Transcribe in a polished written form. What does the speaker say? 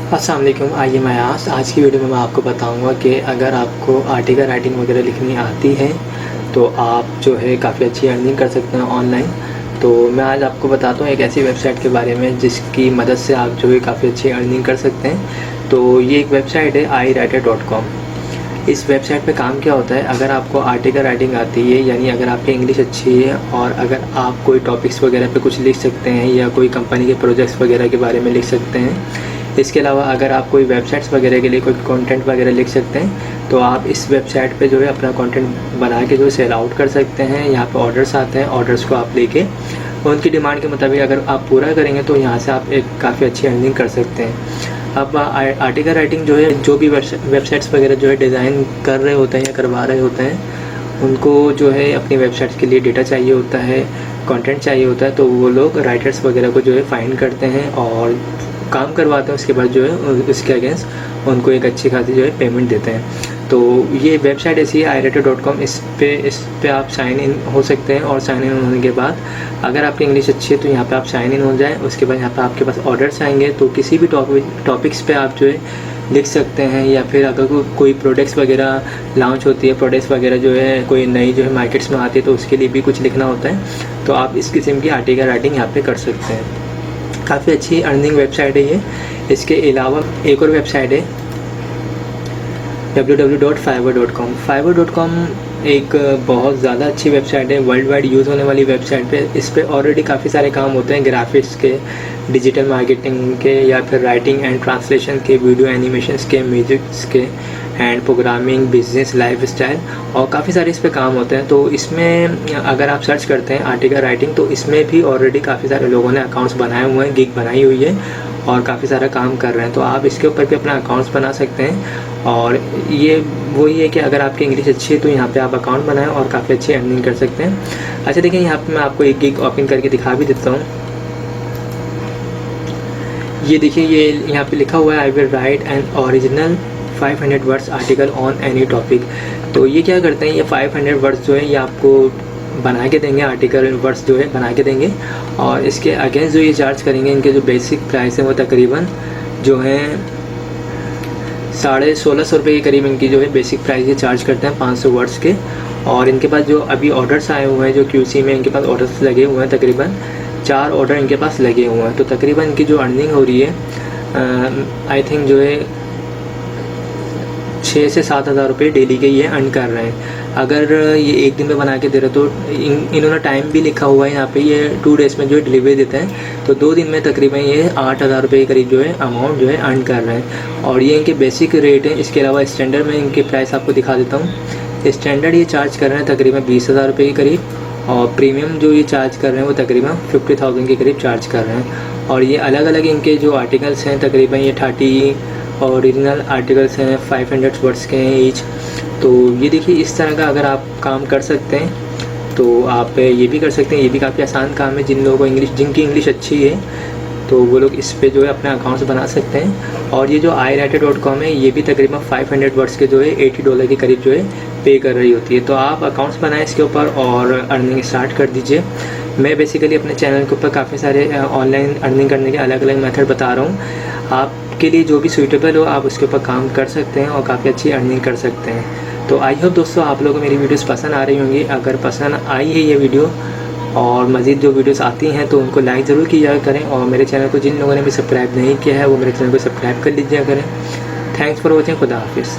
अस्सलाम वालेकुम। आइए मैं आज की वीडियो में मैं आपको बताऊंगा कि अगर आपको आर्टिकल राइटिंग वगैरह लिखनी आती है तो आप जो है काफ़ी अच्छी अर्निंग कर सकते हैं ऑनलाइन। तो मैं आज आपको बताता हूँ एक ऐसी वेबसाइट के बारे में जिसकी मदद से आप जो है काफ़ी अच्छी अर्निंग कर सकते हैं। तो ये एक वेबसाइट है iwriter.com। इस वेबसाइट पे काम क्या होता है, अगर आपको आर्टिकल राइटिंग आती है यानी अगर आपकी इंग्लिश अच्छी है और अगर आप कोई टॉपिक्स वगैरह पे कुछ लिख सकते हैं या कोई कंपनी के प्रोजेक्ट्स वगैरह के बारे में लिख सकते हैं, इसके अलावा अगर आप कोई वेबसाइट्स वगैरह के लिए कोई कंटेंट वगैरह लिख सकते हैं तो आप इस वेबसाइट पे जो है अपना कंटेंट बना के जो सेल आउट कर सकते हैं। यहाँ पे ऑर्डर्स आते हैं, ऑर्डर्स को आप लेके उनकी डिमांड के मुताबिक अगर आप पूरा करेंगे तो यहाँ से आप एक काफ़ी अच्छी अर्निंग कर सकते हैं। अब आर्टिकल राइटिंग जो है, जो भी वेबसाइट्स वगैरह जो है डिज़ाइन कर रहे होते हैं या करवा रहे होते हैं, उनको जो है अपनी वेबसाइट्स के लिए डेटा चाहिए होता है, कंटेंट चाहिए होता है, तो वो लोग राइटर्स वगैरह को जो है फाइंड करते हैं और काम करवाते हैं। उसके बाद जो है उसके अगेंस्ट उनको एक अच्छी खासी जो है पेमेंट देते हैं। तो ये वेबसाइट ऐसी है iwriter.com। इस पे आप साइन इन हो सकते हैं और साइन इन होने के बाद अगर आपकी इंग्लिश अच्छी है तो यहाँ पे आप साइन इन हो जाएं। उसके बाद यहाँ पे आपके पास ऑर्डर्स आएंगे, तो किसी भी टॉपिक्स पे आप जो है लिख सकते हैं। या फिर अगर कोई प्रोडक्ट्स वगैरह लॉन्च होती है, प्रोडक्ट्स वगैरह जो है कोई नई जो है मार्केट्स में आती है तो उसके लिए भी कुछ लिखना होता है, तो आप इस किस्म की आर्टिकल राइटिंग यहाँ पे कर सकते हैं। काफ़ी अच्छी अर्निंग वेबसाइट है ये। इसके अलावा एक और वेबसाइट है www.fiverr.com। fiverr.com एक बहुत ज़्यादा अच्छी वेबसाइट है, वर्ल्ड वाइड यूज़ होने वाली वेबसाइट पे। इस पे ऑलरेडी काफ़ी सारे काम होते हैं, ग्राफिक्स के, डिजिटल मार्केटिंग के, या फिर राइटिंग एंड ट्रांसलेशन के, वीडियो एनिमेशंस के, म्यूजिक्स के, and programming, business, life style, और काफ़ी सारे इस पे काम होते हैं। तो इसमें अगर आप सर्च करते हैं आर्टिकल राइटिंग तो इसमें भी ऑलरेडी काफ़ी सारे लोगों ने अकाउंट्स बनाए हुए हैं, गिग बनाई हुई है और काफ़ी सारा काम कर रहे हैं। तो आप इसके ऊपर भी अपना अकाउंट्स बना सकते हैं। और ये वही है कि अगर आपकी इंग्लिश अच्छी है तो यहाँ पे आप अकाउंट बनाएं और काफ़ी अच्छी अर्निंग कर सकते हैं। अच्छा देखिए, यहाँ पे मैं आपको एक गिग ओपन करके दिखा भी देता हूँ। ये देखिए, ये यहाँ पे लिखा हुआ है I will write an original 500 words article on any topic. तो ये क्या करते हैं, ये 500 वर्ड्स जो है ये आपको बना के देंगे, आर्टिकल वर्ड्स जो है बना के देंगे, और इसके अगेंस्ट जो ये चार्ज करेंगे, इनके जो बेसिक प्राइस है वो तकरीबन जो है 1650 रुपये के करीब इनकी जो है बेसिक प्राइस ये चार्ज करते हैं 500 वर्ड्स के। और इनके पास जो अभी ऑर्डर्स आए हुए हैं, जो QC में इनके पास ऑर्डर्स लगे हुए हैं, तकरीबन 4 ऑर्डर इनके पास लगे हुए हैं। तो तकरीबन इनकी जो अर्निंग हो रही है आई थिंक जो है 6 से 7 हज़ार रुपये डेली के ये अर्न कर रहे हैं। अगर ये एक दिन में बना के दे रहे तो इन्होंने टाइम भी लिखा हुआ है यहाँ पे, ये 2 डेज़ में जो है डिलीवरी देते हैं, तो 2 दिन में तकरीबन ये 8 हज़ार रुपये के करीब जो है अमाउंट जो है अर्न कर रहे हैं। और ये इनके बेसिक रेट है। इसके अलावा स्टैंडर्ड में इनके प्राइस आपको दिखा देता हूँ। स्टैंडर्ड ये चार्ज कर रहे हैं तकरीबन 20 हज़ार रुपये के करीब, और प्रीमियम जो ये चार्ज कर रहे हैं वो तकरीबन 50,000 के करीब चार्ज कर रहे हैं। और ये अलग अलग इनके जो आर्टिकल्स हैं, तकरीबन ये 30 ओरिजिनल आर्टिकल्स हैं, 500 वर्ड्स के हैं ईच। तो ये देखिए, इस तरह का अगर आप काम कर सकते हैं तो आप ये भी कर सकते हैं। ये भी काफ़ी आसान काम है। जिन लोगों को जिनकी इंग्लिश अच्छी है तो वो लोग इस पे जो है अपने अकाउंट्स बना सकते हैं। और ये जो iwriter.com है ये भी तकरीबन 500 वर्ड्स के जो है $80 के करीब जो है पे कर रही होती है। तो आप अकाउंट्स बनाएं इसके ऊपर और अर्निंग स्टार्ट कर दीजिए। मैं बेसिकली अपने चैनल के ऊपर काफ़ी सारे ऑनलाइन अर्निंग करने के अलग अलग मेथड बता रहा हूँ। आपके लिए जो भी सूटेबल हो आप उसके ऊपर काम कर सकते हैं और काफ़ी अच्छी अर्निंग कर सकते हैं। तो आई होप दोस्तों आप लोगों को मेरी वीडियोस पसंद आ रही होंगी। अगर पसंद आई है ये वीडियो और मज़ीद जो वीडियोस आती हैं तो उनको लाइक ज़रूर किया करें, और मेरे चैनल को जिन लोगों ने भी सब्सक्राइब नहीं किया है वो मेरे चैनल को सब्सक्राइब कर लीजिए करें। Thanks for watching. खुदा हाफिज़।